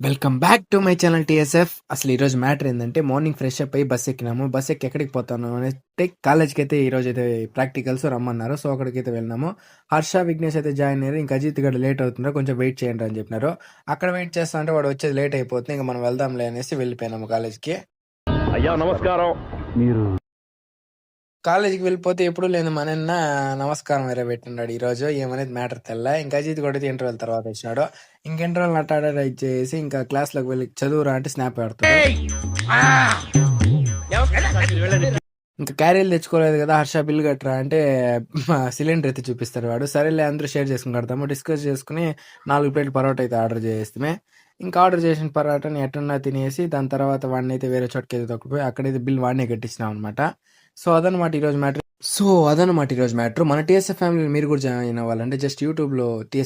Welcome back to my channel TSF. అసలు ఈరోజు matter ఏంటంటే మార్నింగ్ ఫ్రెష్ అప్ అయ్యి బస్ ఎక్కినాము. బస్ ఎక్కి ఎక్కడికి పోతాను అంటే కాలేజ్కి అయితే ఈరోజు అయితే ప్రాక్టికల్స్ రమ్మన్నారు. సో అక్కడికి అయితే వెళ్ళినాము. హర్ష, విఘ్నేష్ అయితే జాయిన్ అయ్యారు. ఇంకా అజిత్ గడ లేట్ అవుతున్నారు, కొంచెం వెయిట్ చేయండి అని చెప్పినారు. అక్కడ వెయిట్ చేస్తా అంటే వాడు వచ్చేది లేట్ అయిపోతుంది, ఇంకా మనం వెళ్దాంలే అనేసి వెళ్ళిపోయినాము కాలేజ్కి. అయ్యా నమస్కారం. మీరు కాలేజీకి వెళ్ళిపోతే ఎప్పుడు లేదు మన అన్న నమస్కారం వేరే పెట్టినాడు. ఈ రోజు ఏమనేది మ్యాటర్ తెల్ల. ఇంకా అజిత్ కూడా ఇంటర్వెల్ తర్వాత వచ్చినాడు. ఇంక ఇంటర్వెల్ అట్టాడ ఇచ్చేసి ఇంకా క్లాస్లోకి వెళ్ళి చదువురా అంటే స్నాప్ పెడతాడు. ఇంకా క్యారీలు తెచ్చుకోలేదు కదా, హర్ష బిల్ కట్టరా అంటే సిలిండర్ అయితే చూపిస్తారు వాడు. సరేలే అందరూ షేర్ చేసుకుని కడతాము. డిస్కస్ చేసుకుని 4 ప్లేట్లు పరోటా అయితే ఆర్డర్ చేస్తే, ఇంకా ఆర్డర్ చేసిన పరోటాని ఎట్టున్నా తినేసి దాని తర్వాత వాడిని అయితే వేరే చోటుకి అయితే తొక్కిపోయి అక్కడైతే బిల్ వాడినే కట్టించినాం అనమాట. సో అదనమాట ఈరోజు మ్యాటర్. మన టీఎస్ఎఫ్ ఫ్యామిలీ మీరు కూడా జాయిన్ అవ్వాలంటే జస్ట్ యూట్యూబ్లో టీఎస్